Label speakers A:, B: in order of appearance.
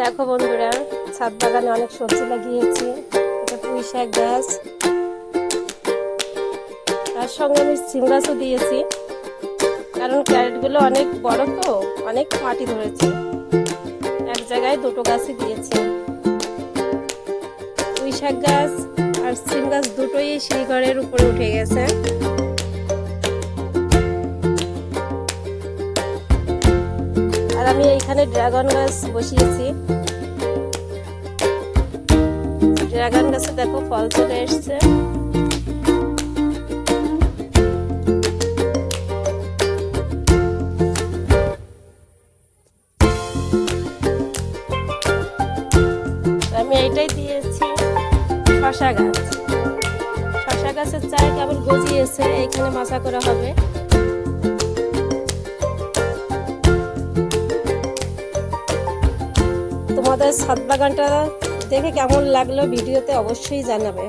A: দেখো বন্ধুরা, ছাদ বাগানে অনেক সবজি লাগিয়েছি। এটা পুঁই শাক গাছ, তার সঙ্গে আমি সিম গাছও দিয়েছি, কারণ ক্যারেটগুলো অনেক বড় তো অনেক মাটি ধরেছে। এক জায়গায় দুটো গাছই দিয়েছি। পুঁই শাক গাছ আর সিম গাছ দুটোই সিঁড়িঘরের উপরে উঠে গেছে। আর আমি এইখানে ড্রাগন গাছ বসিয়েছি। ড্রাগন গাছে দেখো ফল চলে এসছে। আমি এইটাই দিয়েছি শশা গাছ। শশা গাছের চারা কেবল গজিয়েছে, এইখানে মাচা করা হবে। তোমাদের ছাদ বাগানটা দেখে কেমন লাগলো ভিডিওতে অবশ্যই জানাবে।